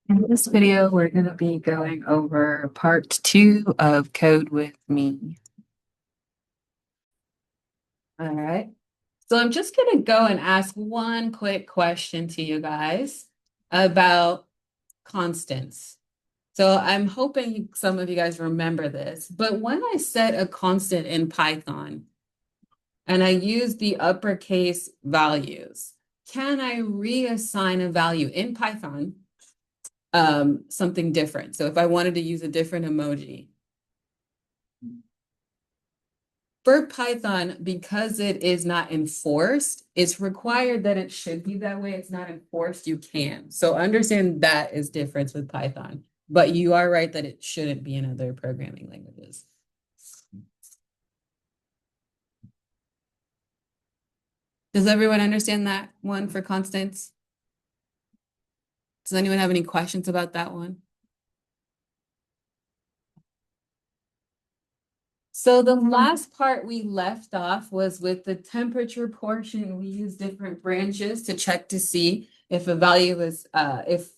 In this video, we're going to be going over part 2 of Code with Me. All right. So I'm just going to go and ask one quick question to you guys about constants. So I'm hoping some of you guys remember this, but when I set a constant in Python and I use the uppercase values, can I reassign a value in Python, something different? So if I wanted to use a different emoji, for Python, because it is not enforced, it's required that it should be that way. It's not enforced, you can. So understand that is difference with Python. But you are right that it shouldn't be in other programming languages. Does everyone understand that one for constants? Does anyone have any questions about that one? So the last part we left off was with the temperature portion. We use different branches to check to see if a value is, if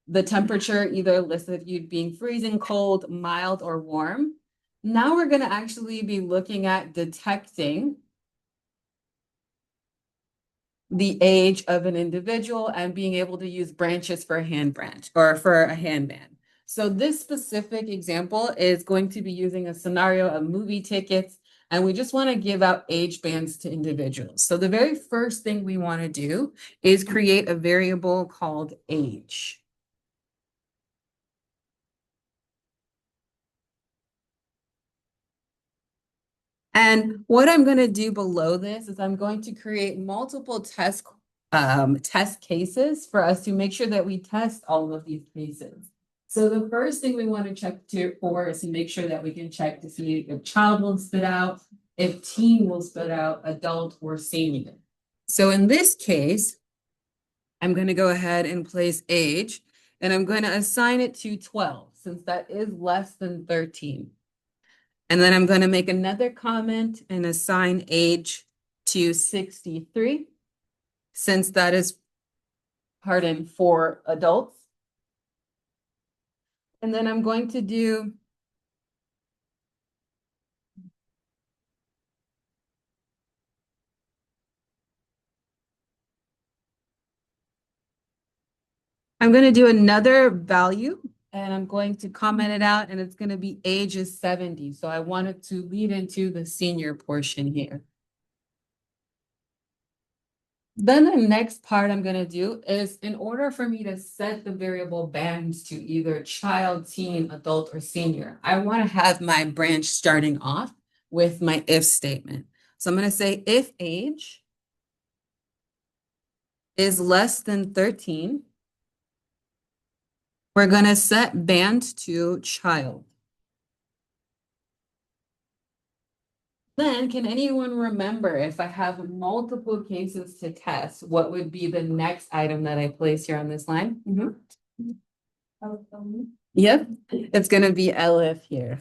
the temperature either listed you being freezing, cold, mild, or warm. Now we're going to actually be looking at detecting the age of an individual and being able to use branches for a hand branch or for a handband. So this specific example is going to be using a scenario of movie tickets, and we just want to give out age bands to individuals. So the very first thing we want to do is create a variable called age. And what I'm going to do below this is I'm going to create multiple test cases for us to make sure that we test all of these cases. So the first thing we want to for is to make sure that we can check to see if child will spit out, if teen will spit out, adult or senior. So in this case, I'm going to go ahead and place age, and I'm going to assign it to 12 since that is less than 13. And then I'm going to make another comment and assign age to 63, since that is, pardon, for adults. And then I'm going to do another value, and I'm going to comment it out, and it's going to be age is 70. So I wanted to lead into the senior portion here. Then the next part I'm going to do is, in order for me to set the variable bands to either child, teen, adult, or senior, I want to have my branch starting off with my if statement. So I'm going to say if age is less than 13, we're going to set band to child. Then, can anyone remember if I have multiple cases to test, what would be the next item that I place here on this line? Yep, it's going to be Elif here.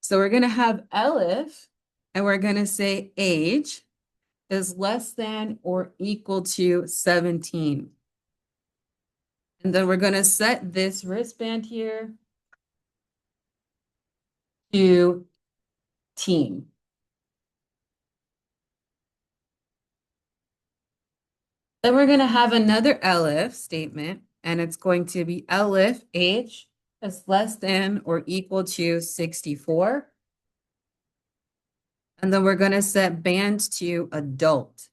So we're going to have Elif, and we're going to say age is less than or equal to 17. And then we're going to set this wristband here to teen. Then we're going to have another Elif statement, and it's going to be Elif age is less than or equal to 64. And then we're going to set band to adult.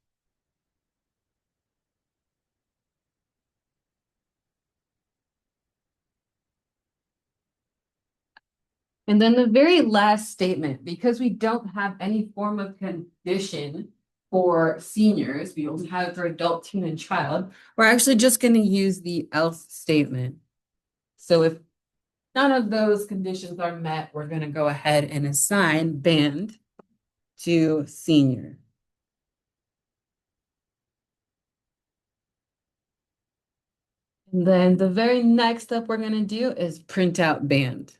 And then the very last statement, because we don't have any form of condition for seniors, we only have it for adult, teen, and child, we're actually just going to use the else statement. So if none of those conditions are met, we're going to go ahead and assign band to senior. And then the very next step we're going to do is print out band.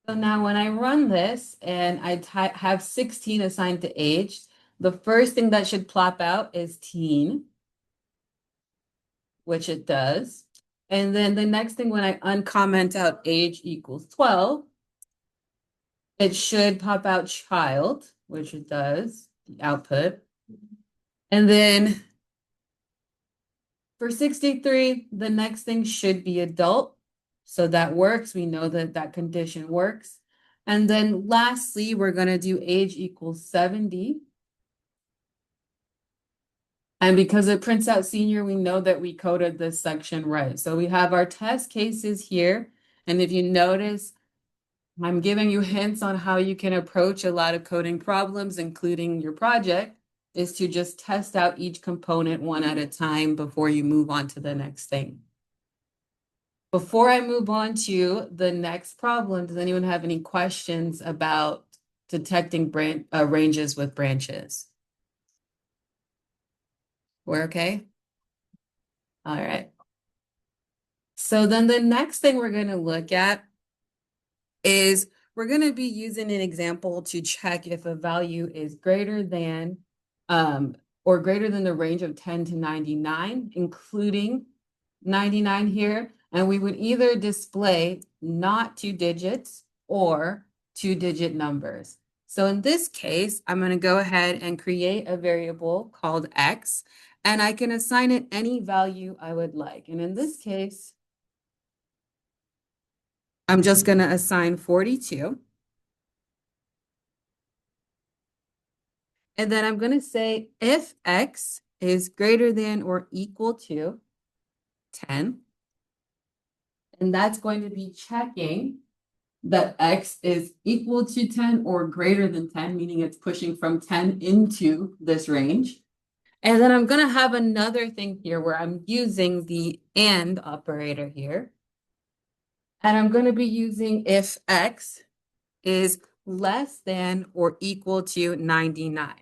So now when I run this and I have 16 assigned to age, the first thing that should plop out is teen, which it does. And then the next thing, when I uncomment out age equals 12, it should pop out child, which it does, the output. And then for 63, the next thing should be adult. So that works. We know that that condition works. And then lastly, we're going to do age equals 70. And because it prints out senior, we know that we coded this section right. So we have our test cases here. And if you notice, I'm giving you hints on how you can approach a lot of coding problems, including your project, is to just test out each component one at a time before you move on to the next thing. Before I move on to the next problem, does anyone have any questions about detecting ranges with branches? We're okay? All right. So then the next thing we're going to look at is we're going to be using an example to check if a value is greater than or greater than the range of 10 to 99, including 99 here. And we would either display not 2 digits or 2-digit numbers. So in this case, I'm going to go ahead and create a variable called x, and I can assign it any value I would like. And in this case, I'm just going to assign 42. And then I'm going to say if x is greater than or equal to 10, and that's going to be checking that x is equal to 10 or greater than 10, meaning it's pushing from 10 into this range. And then I'm going to have another thing here where I'm using the AND operator here. And I'm going to be using if x is less than or equal to 99.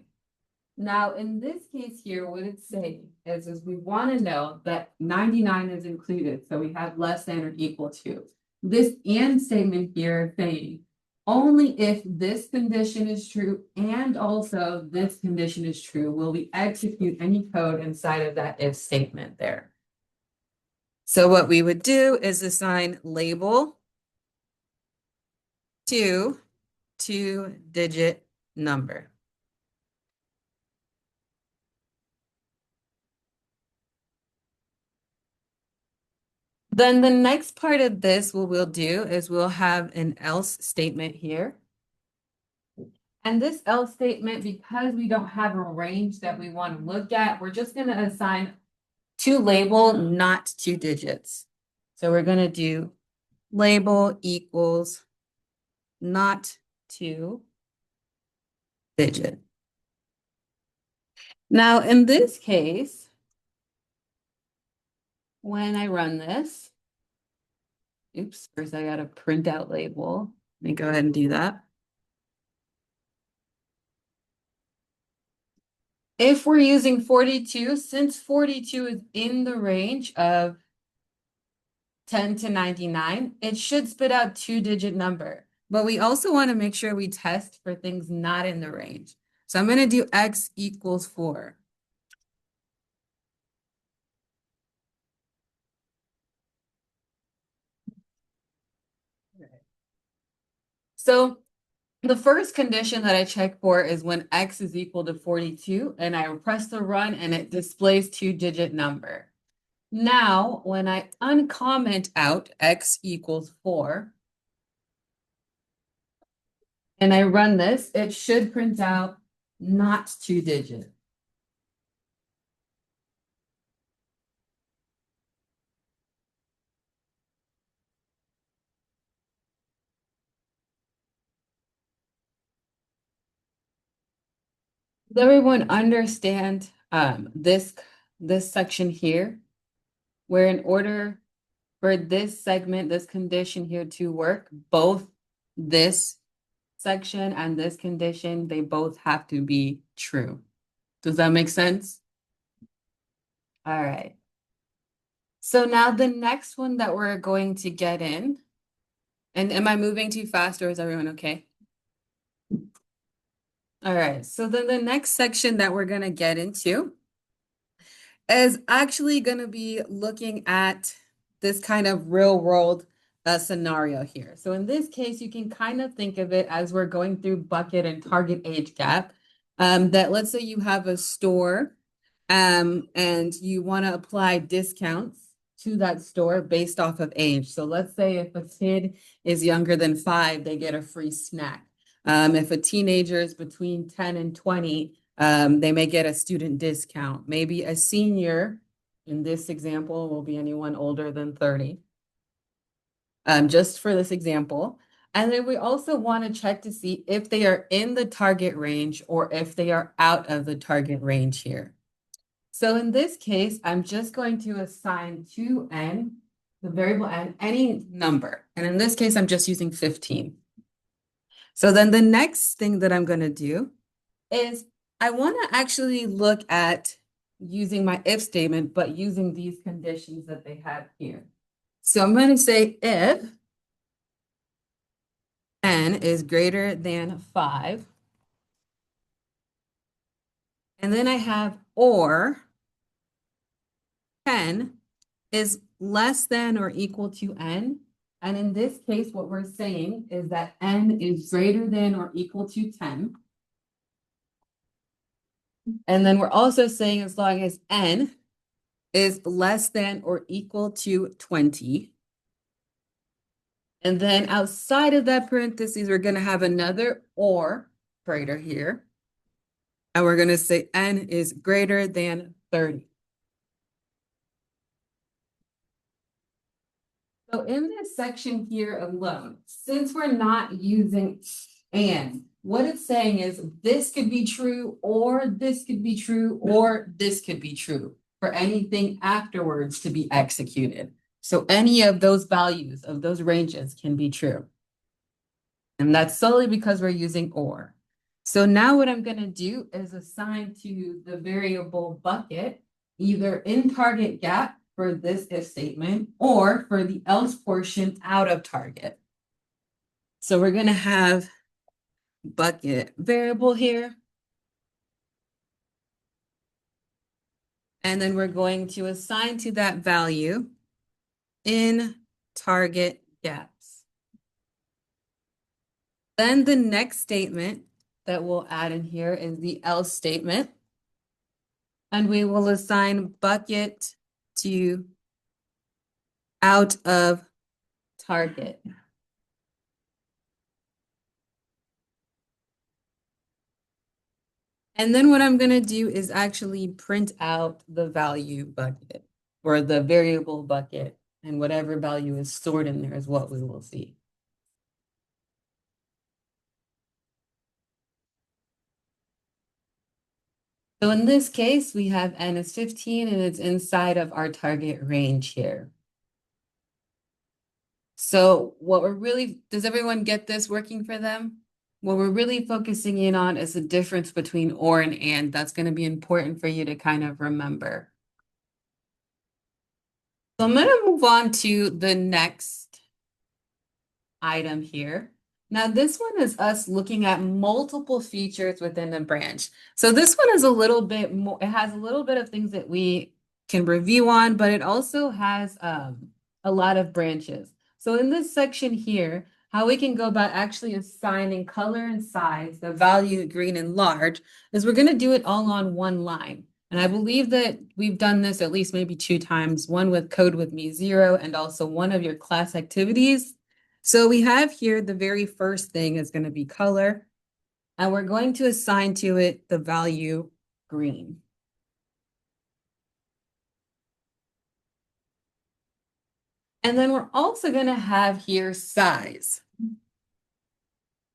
Now, in this case here, what it's saying is we want to know that 99 is included. So we have less than or equal to. This and statement here is saying only if this condition is true and also this condition is true will we execute any code inside of that if statement there. So what we would do is assign label to 2-digit number. Then the next part of this, what we'll do is we'll have an else statement here. And this else statement, because we don't have a range that we want to look at, we're just going to assign to label, not 2 digits. So we're going to do label equals not 2-digit. Now, in this case, when I run this, oops, first I got to print out label. Let me go ahead and do that. If we're using 42, since 42 is in the range of 10 to 99, it should spit out 2-digit number. But we also want to make sure we test for things not in the range. So I'm going to do x equals 4. So the first condition that I check for is when x is equal to 42, and I press the run and it displays 2-digit number. Now, when I uncomment out x equals 4, and I run this, it should print out not 2-digit. Does everyone understand this section here, where in order for this segment, this condition here to work, both this section and this condition, they both have to be true. Does that make sense? All right. So now the next one that we're going to get in, and am I moving too fast or is everyone okay? All right, so then the next section that we're going to get into is actually going to be looking at this kind of real world scenario here. So in this case, you can kind of think of it as we're going through bucket and target age gap. That let's say you have a store and you want to apply discounts to that store based off of age. So let's say if a kid is younger than 5, they get a free snack. If a teenager is between 10 and 20, they may get a student discount. Maybe a senior, in this example, will be anyone older than 30, just for this example. And then we also want to check to see if they are in the target range or if they are out of the target range here. So in this case, I'm just going to assign to n, the variable n, any number. And in this case, I'm just using 15. So then the next thing that I'm going to do is I want to actually look at using my if statement, but using these conditions that they have here. So I'm going to say if n is greater than 5, and then I have or 10 is less than or equal to n. And in this case, what we're saying is that n is greater than or equal to 10. And then we're also saying as long as n is less than or equal to 20. And then outside of that parentheses, we're going to have another or operator here. And we're going to say n is greater than 30. So in this section here alone, since we're not using and, what it's saying is this could be true, or this could be true, or this could be true for anything afterwards to be executed. So any of those values of those ranges can be true. And that's solely because we're using or. So now what I'm going to do is assign to the variable bucket either in target gap for this if statement or for the else portion out of target. So we're going to have bucket variable here. And then we're going to assign to that value in target gaps. Then the next statement that we'll add in here is the else statement. And we will assign bucket to out of target. And then what I'm going to do is actually print out the value bucket or the variable bucket, and whatever value is stored in there is what we will see. So in this case, we have n is 15 and it's inside of our target range here. So what we're really, does everyone get this working for them? What we're really focusing in on is the difference between or and. That's going to be important for you to kind of remember. So I'm going to move on to the next item here. Now this one is us looking at multiple features within a branch. So this one is a little bit more, it has a little bit of things that we can review on, but it also has a lot of branches. So in this section here, how we can go about actually assigning color and size, the value green and large, is we're going to do it all on one line. And I believe that we've done this at least maybe 2 times, one with Code With Me 0 and also one of your class activities. So we have here the very first thing is going to be color, and we're going to assign to it the value green. And then we're also going to have here size.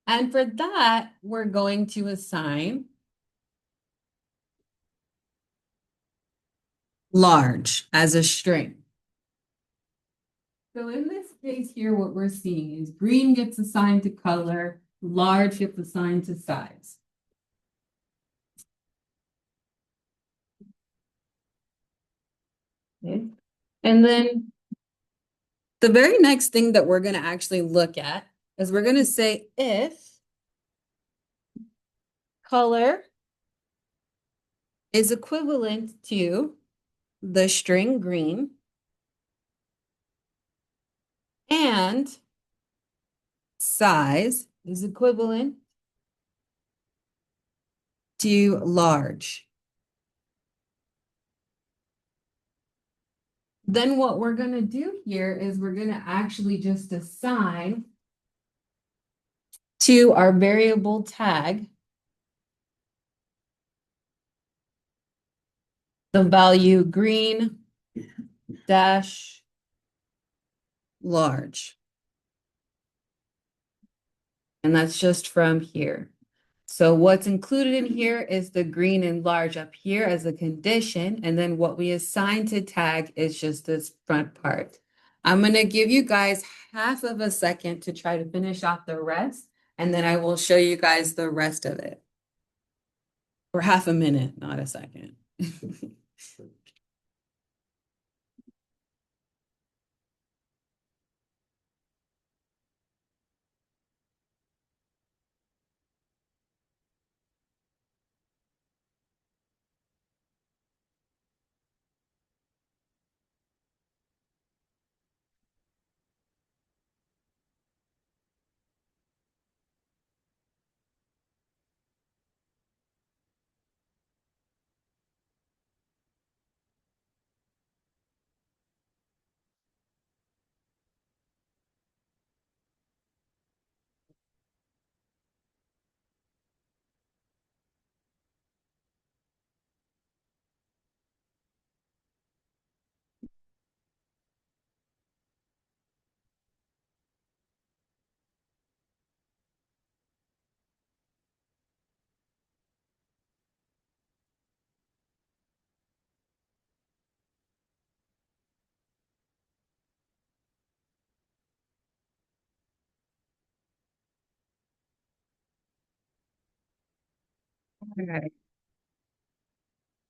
And for that, we're going to assign large as a string. So in this case here, what we're seeing is green gets assigned to color, large gets assigned to size. Okay. And then the very next thing that we're going to actually look at is we're going to say if color is equivalent to the string green and size is equivalent to large. Then what we're going to do here is we're going to actually just assign to our variable tag the value green dash large. And that's just from here. So what's included in here is the green and large up here as a condition. And then what we assign to tag is just this front part. I'm going to give you guys half of a second to try to finish off the rest. And then I will show you guys the rest of it. For half a minute, not a second. All right.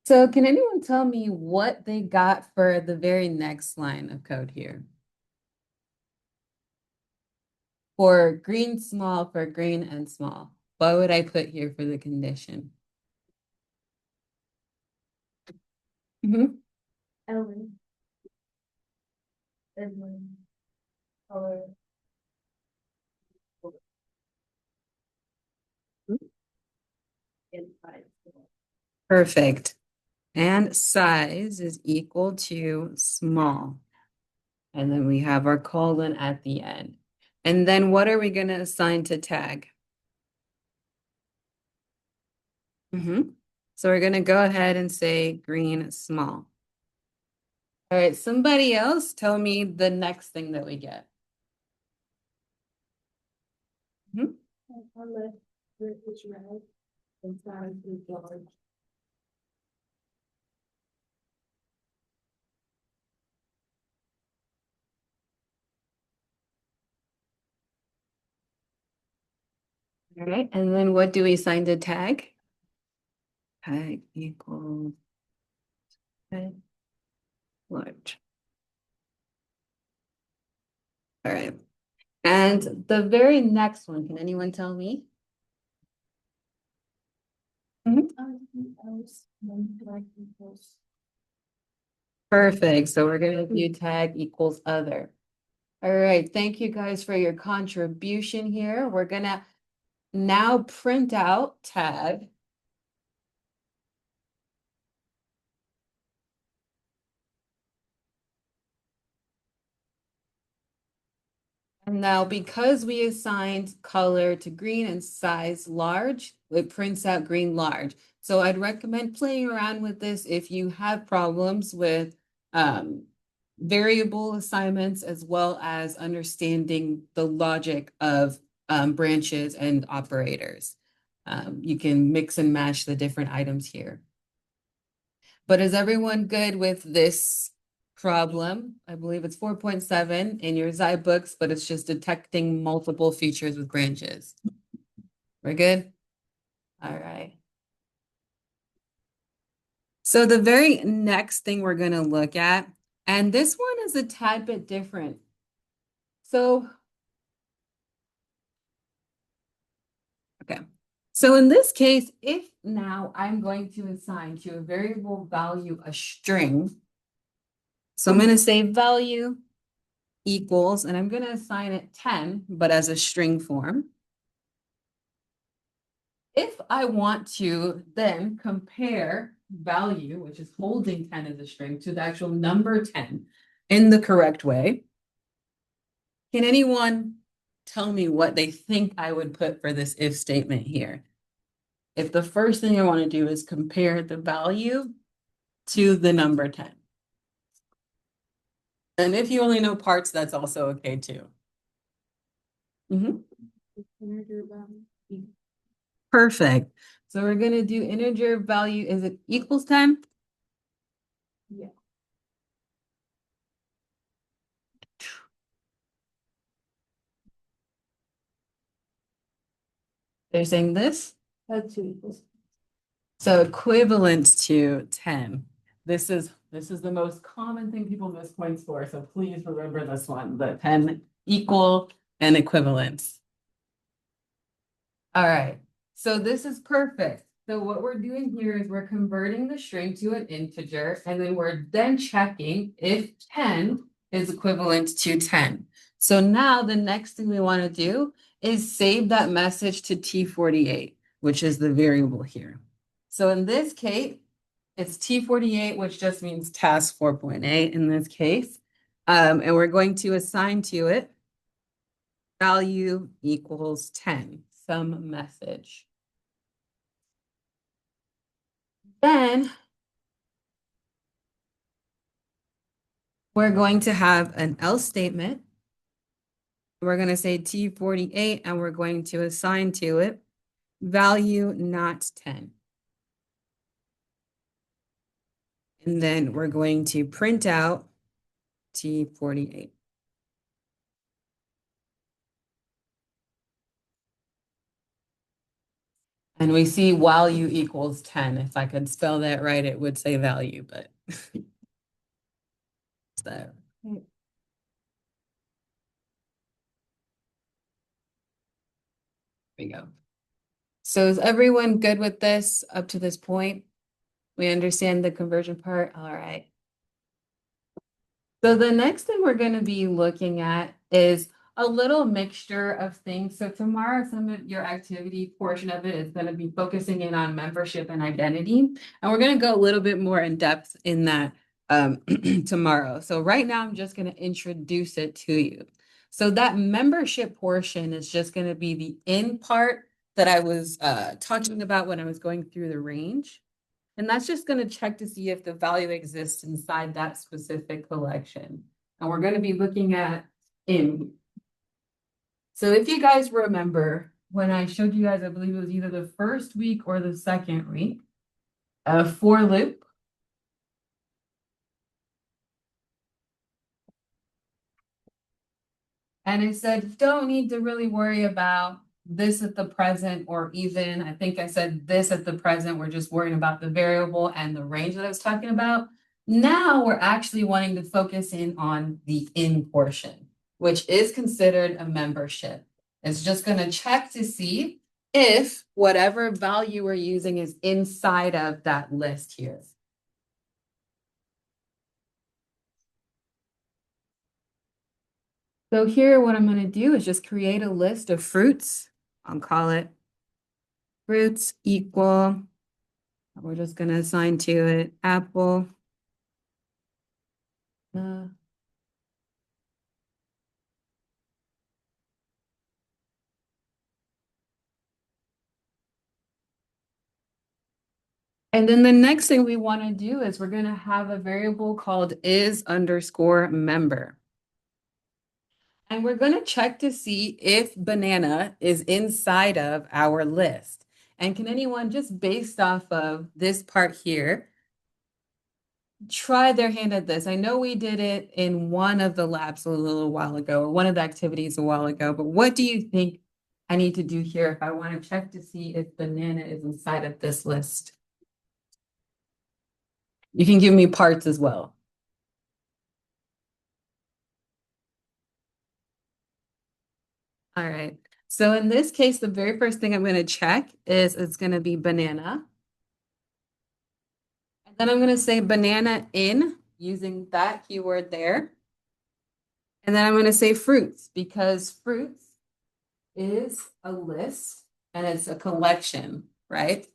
So can anyone tell me what they got for the very next line of code here? For green small, for green and small. What would I put here for the condition? Mhm. Ellen. Edwin. Color. And size. Perfect. And size is equal to small. And then we have our colon at the end. And then what are we going to assign to tag? So we're going to go ahead and say green small. All right, somebody else tell me the next thing that we get. Color is red. And size is large. All right, and then what do we assign to tag? Tag equals red, large. All right. And the very next one, can anyone tell me? Perfect. So we're going to do tag equals other. All right. Thank you guys for your contribution here. We're going to now print out tag. And now because we assigned color to green and size large, it prints out green large. So I'd recommend playing around with this if you have problems with variable assignments as well as understanding the logic of branches and operators. You can mix and match the different items here. But is everyone good with this problem? I believe it's 4.7 in your Xi books, but it's just detecting multiple features with branches. We're good? All right. So the very next thing we're going to look at, and this one is a tad bit different. So, okay. So in this case, if now I'm going to assign to a variable value a string, so I'm going to say value equals, and I'm going to assign it 10, but as a string form. If I want to then compare value, which is holding 10 as a string, to the actual number 10 in the correct way, can anyone tell me what they think I would put for this if statement here? If the first thing I want to do is compare the value to the number 10. And if you only know parts, that's also okay too. Integer value. Perfect. So we're going to do integer value. Is it equals 10? Yeah. They're saying this. That's 2 equals. So equivalent to 10. This is the most common thing people miss points for. So please remember this one, the 10 equal and equivalence. All right. So this is perfect. So what we're doing here is we're converting the string to an integer, and then we're then checking if 10 is equivalent to 10. So now the next thing we want to do is save that message to T48, which is the variable here. So in this case, it's T48, which just means task 4.8 in this case. And we're going to assign to it value equals 10, some message. Then we're going to have an else statement. We're going to say T48, and we're going to assign to it value not 10. And then we're going to print out T48. And we see value equals 10. If I could spell that right, it would say value, but so. There we go. So is everyone good with this up to this point? We understand the conversion part? All right. So the next thing we're going to be looking at is a little mixture of things. So tomorrow, some of your activity portion of it is going to be focusing in on membership and identity. And we're going to go a little bit more in depth in that tomorrow. So right now, I'm just going to introduce it to you. So that membership portion is just going to be the in part that I was talking about when I was going through the range. And that's just going to check to see if the value exists inside that specific collection. And we're going to be looking at in. So if you guys remember, when I showed you guys, I believe it was either the first week or the second week, a for loop. And it said, don't need to really worry about this at the present, or even, I think I said this at the present, we're just worrying about the variable and the range that I was talking about. Now we're actually wanting to focus in on the in portion, which is considered a membership. It's just going to check to see if whatever value we're using is inside of that list here. So here, what I'm going to do is just create a list of fruits. I'll call it fruits equal. We're just going to assign to it apple. And then the next thing we want to do is we're going to have a variable called is underscore member. And we're going to check to see if banana is inside of our list. And can anyone, just based off of this part here, try their hand at this? I know we did it in one of the labs a little while ago, or one of the activities a while ago, but what do you think I need to do here if I want to check to see if banana is inside of this list? You can give me parts as well. All right. So in this case, the very first thing I'm going to check is it's going to be banana. And then I'm going to say banana in using that keyword there. And then I'm going to say fruits because fruits is a list and it's a collection, right?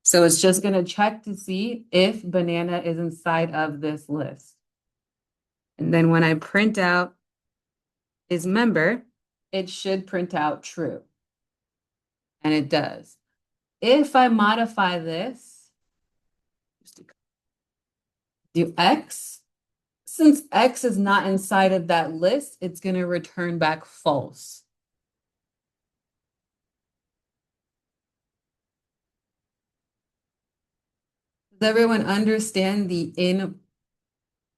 So it's just going to check to see if banana is inside of this list. And then when I print out is member, it should print out true. And it does. If I modify this, do X, since X is not inside of that list, it's going to return back false. Does everyone understand the in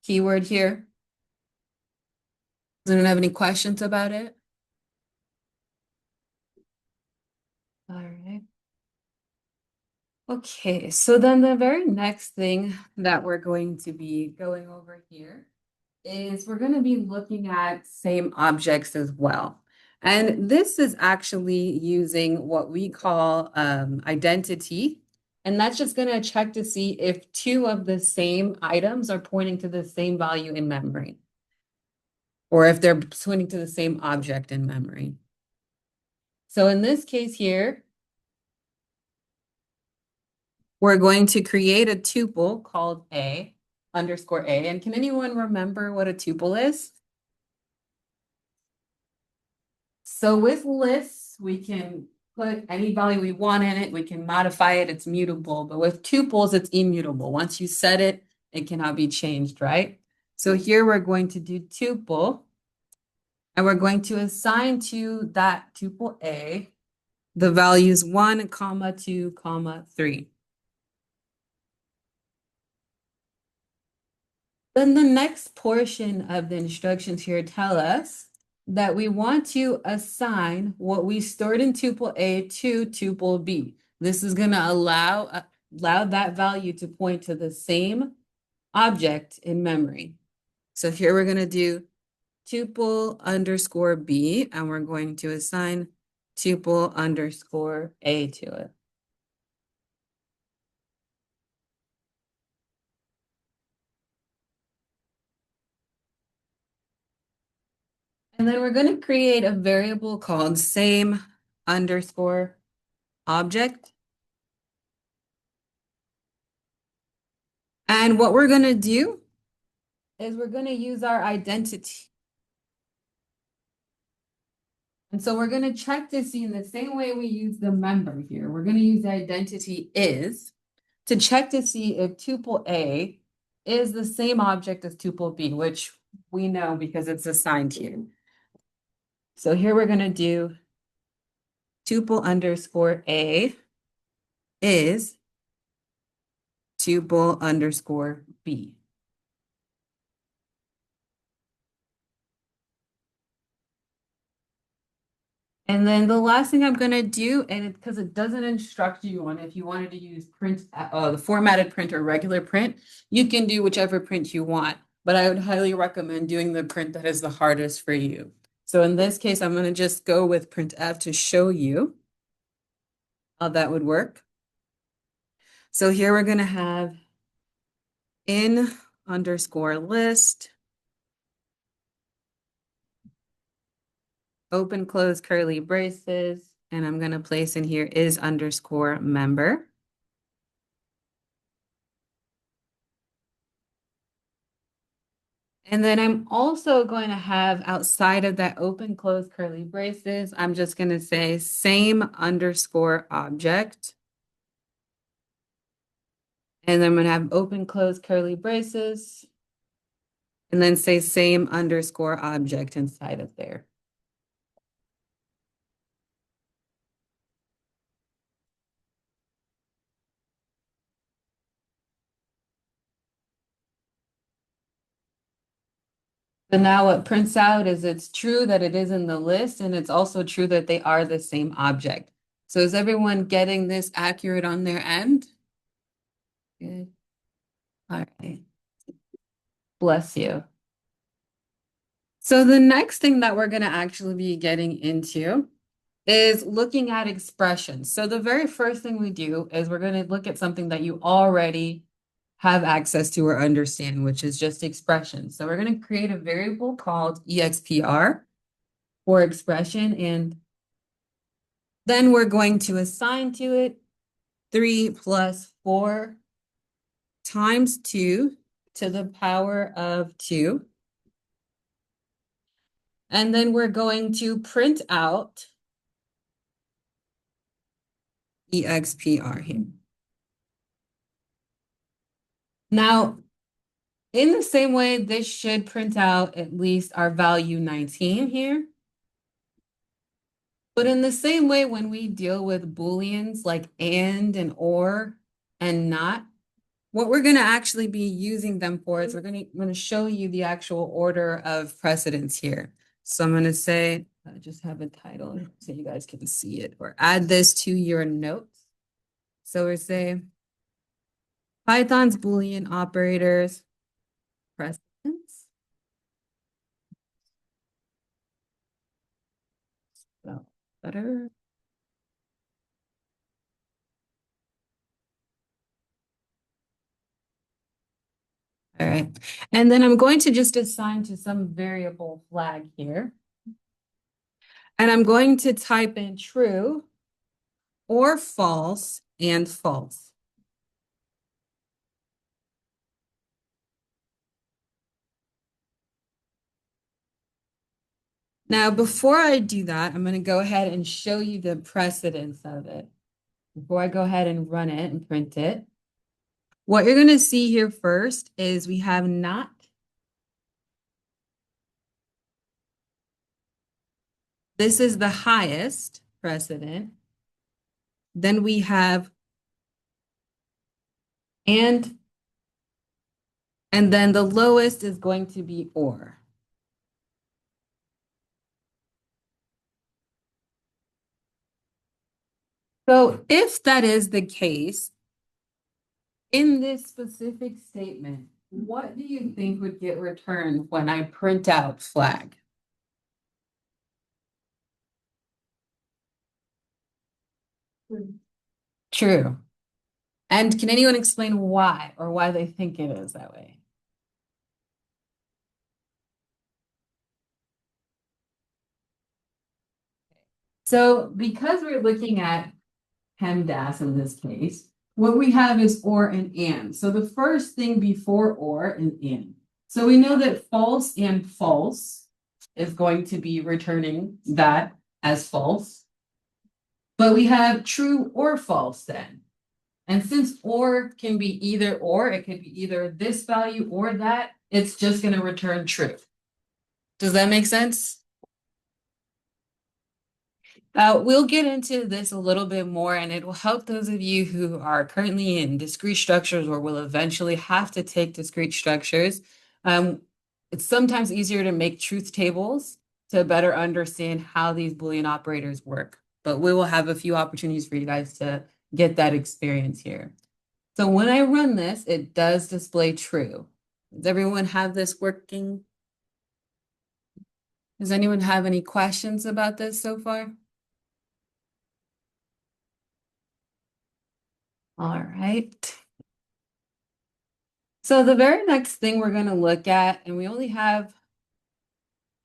keyword here? Does anyone have any questions about it? All right. Okay, so then the very next thing that we're going to be going over here is we're going to be looking at same objects as well. And this is actually using what we call identity. And that's just going to check to see if two of the same items are pointing to the same value in memory, or if they're pointing to the same object in memory. So in this case here, we're going to create a tuple called A underscore A. And can anyone remember what a tuple is? So with lists, we can put any value we want in it. We can modify it. It's mutable. But with tuples, it's immutable. Once you set it, it cannot be changed, right? So here we're going to do tuple. And we're going to assign to that tuple A the values 1, 2, 3. Then the next portion of the instructions here tell us that we want to assign what we stored in tuple A to tuple B. This is going to allow that value to point to the same object in memory. So here we're going to do tuple underscore B, and we're going to assign tuple underscore A to it. And then we're going to create a variable called same underscore object. And what we're going to do is we're going to use our identity. And so we're going to check to see in the same way we use the member here. We're going to use the identity is to check to see if tuple A is the same object as tuple B, which we know because it's assigned here. So here we're going to do tuple underscore A is tuple underscore B. And then the last thing I'm going to do, and because it doesn't instruct you on if you wanted to use print, the formatted print or regular print, you can do whichever print you want. But I would highly recommend doing the print that is the hardest for you. So in this case, I'm going to just go with printf to show you how that would work. So here we're going to have in underscore list, open close curly braces, and I'm going to place in here is underscore member. And then I'm also going to have outside of that open close curly braces, I'm just going to say same underscore object. And then I'm going to have open close curly braces. And then say same underscore object inside of there. So now what prints out is it's true that it is in the list, and it's also true that they are the same object. So is everyone getting this accurate on their end? Good. All right. Bless you. So the next thing that we're going to actually be getting into is looking at expressions. So the very first thing we do is we're going to look at something that you already have access to or understand, which is just expressions. So we're going to create a variable called expr for expression, and then we're going to assign to it 3 plus 4 times 2 to the power of 2. And then we're going to print out expr here. Now, in the same way, this should print out at least our value 19 here. But in the same way, when we deal with Booleans like and or and not, what we're going to actually be using them for is I'm going to show you the actual order of precedence here. So I'm going to say, I just have a title so you guys can see it, or add this to your notes. So we're saying Python's Boolean operators precedence. So better. All right. And then I'm going to just assign to some variable flag here. And I'm going to type in true or false and false. Now, before I do that, I'm going to go ahead and show you the precedence of it. Before I go ahead and run it and print it, what you're going to see here first is we have not. This is the highest precedent. Then we have and then the lowest is going to be or. So if that is the case, in this specific statement, what do you think would get returned when I print out flag? True. And can anyone explain why or why they think it is that way? So because we're looking at PEMDAS in this case, what we have is or and. So the first thing before or is and. So we know that false and false is going to be returning that as false. But we have true or false then. And since or can be either or, it could be either this value or that, it's just going to return true. Does that make sense? We'll get into this a little bit more, and it will help those of you who are currently in discrete structures or will eventually have to take discrete structures. It's sometimes easier to make truth tables to better understand how these Boolean operators work. But we will have a few opportunities for you guys to get that experience here. So when I run this, it does display true. Does everyone have this working? Does anyone have any questions about this so far? All right. So the very next thing we're going to look at, and we only have, I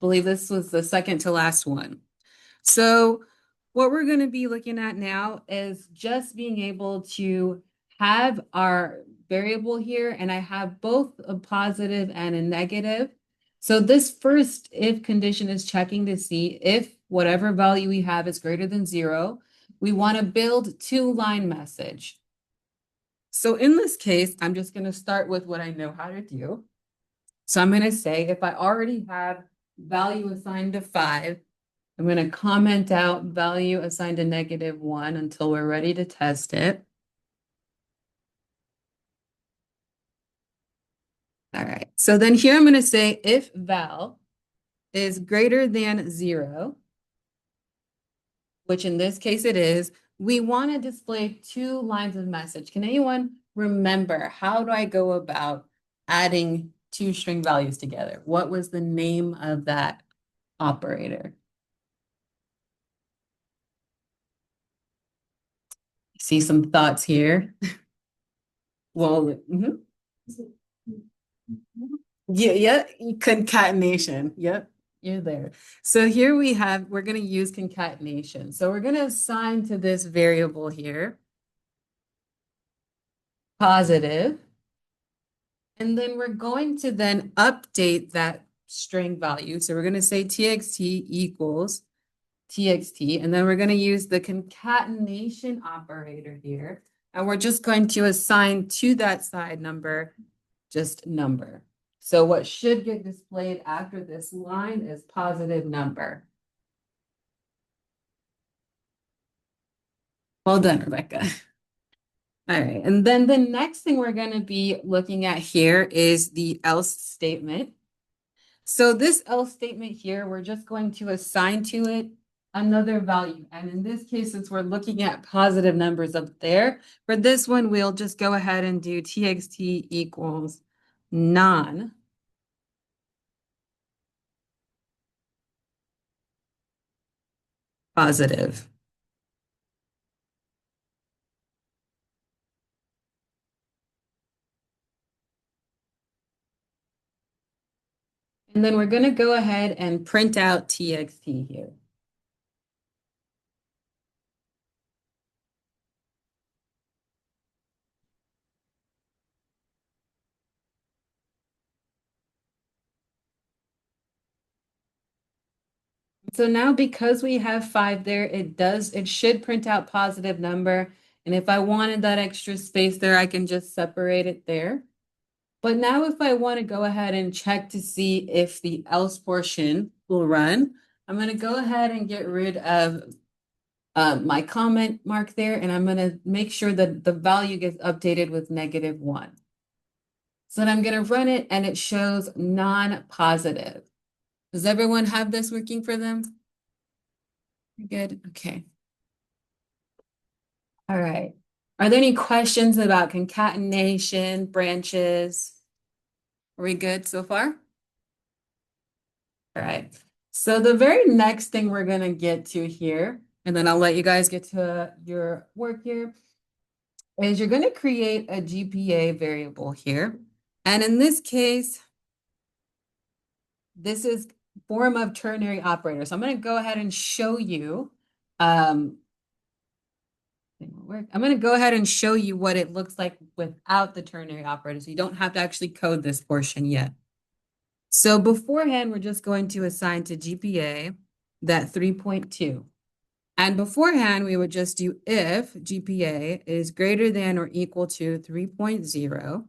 believe this was the second to last one. So what we're going to be looking at now is just being able to have our variable here, and I have both a positive and a negative. So this first if condition is checking to see if whatever value we have is greater than 0. We want to build two-line message. So in this case, I'm just going to start with what I know how to do. So I'm going to say if I already have value assigned to 5, I'm going to comment out value assigned to -1 until we're ready to test it. All right. So then here I'm going to say if val is greater than 0, which in this case it is, we want to display two lines of message. Can anyone remember how do I go about adding two string values together? What was the name of that operator? See some thoughts here. Well, mhm. Yeah, concatenation. Yep, you're there. So here we have, we're going to use concatenation. So we're going to assign to this variable here positive, and then we're going to then update that string value. So we're going to say txt equals txt, and then we're going to use the concatenation operator here, and we're just going to assign to that side number just number. So what should get displayed after this line is positive number. Well done, Rebecca. All right, and then the next thing we're going to be looking at here is the else statement. So this else statement here, we're just going to assign to it another value. And in this case, since we're looking at positive numbers up there, for this one, we'll just go ahead and do txt equals non positive. And then we're going to go ahead and print out txt here. So now because we have 5 there, it should print out positive number. And if I wanted that extra space there, I can just separate it there. But now if I want to go ahead and check to see if the else portion will run, I'm going to go ahead and get rid of my comment mark there, and I'm going to make sure that the value gets updated with -1. So then I'm going to run it and it shows non-positive. Does everyone have this working for them? Good. Okay. All right. Are there any questions about concatenation, branches? Are we good so far? All right. So the very next thing we're going to get to here, and then I'll let you guys get to your work here, is you're going to create a GPA variable here. And in this case, this is form of ternary operator. So I'm going to go ahead and show you. I'm going to go ahead and show you what it looks like without the ternary operator. So you don't have to actually code this portion yet. So beforehand, we're just going to assign to GPA that 3.2. And beforehand, we would just do if GPA is greater than or equal to 3.0.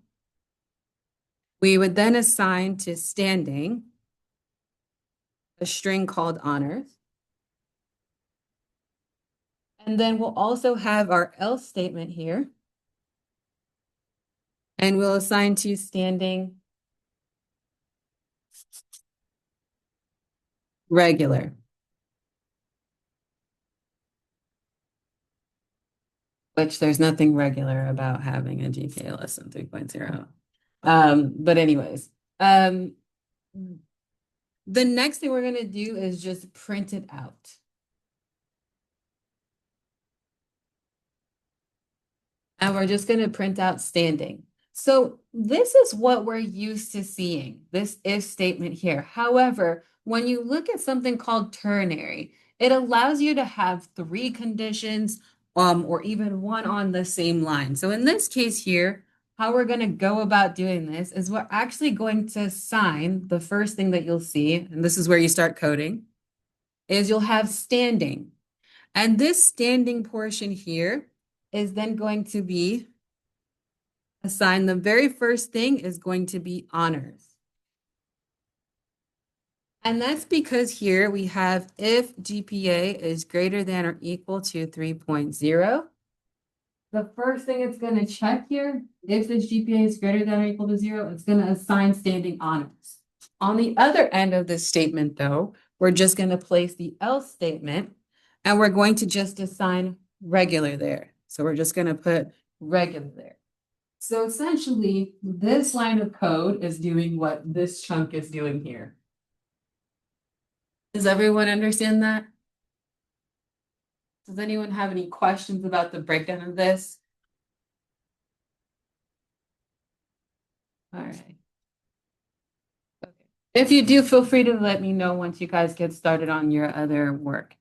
We would then assign to standing a string called honors. And then we'll also have our else statement here. And we'll assign to standing regular. Which there's nothing regular about having a GPA less than 3.0. But anyways, the next thing we're going to do is just print it out. And we're just going to print out standing. So this is what we're used to seeing, this if statement here. However, when you look at something called ternary, it allows you to have 3 conditions or even one on the same line. So in this case here, how we're going to go about doing this is we're actually going to assign the first thing that you'll see, and this is where you start coding, is you'll have standing. And this standing portion here is then going to be assigned. The very first thing is going to be honors. And that's because here we have if GPA is greater than or equal to 3.0. The first thing it's going to check here, if this GPA is greater than or equal to 0, it's going to assign standing honors. On the other end of this statement, though, we're just going to place the else statement, and we're going to just assign regular there. So we're just going to put regular there. So essentially, this line of code is doing what this chunk is doing here. Does everyone understand that? Does anyone have any questions about the breakdown of this? All right. Okay. If you do, feel free to let me know once you guys get started on your other work.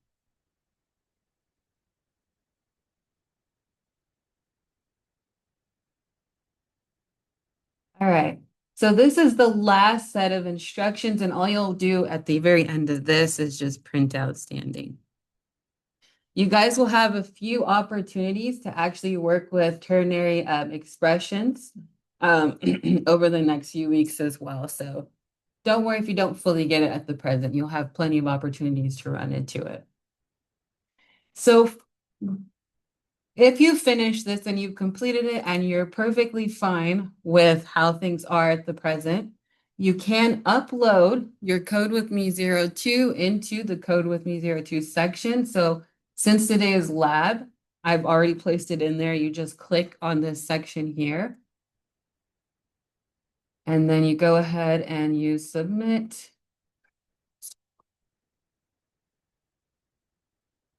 All right. So this is the last set of instructions, and all you'll do at the very end of this is just print outstanding. You guys will have a few opportunities to actually work with ternary expressions over the next few weeks as well. So don't worry if you don't fully get it at the present. You'll have plenty of opportunities to run into it. So if you finish this and you've completed it and you're perfectly fine with how things are at the present, you can upload your Code with Me 02 into the Code with Me 02 section. So since today is lab, I've already placed it in there. You just click on this section here. And then you go ahead and you submit.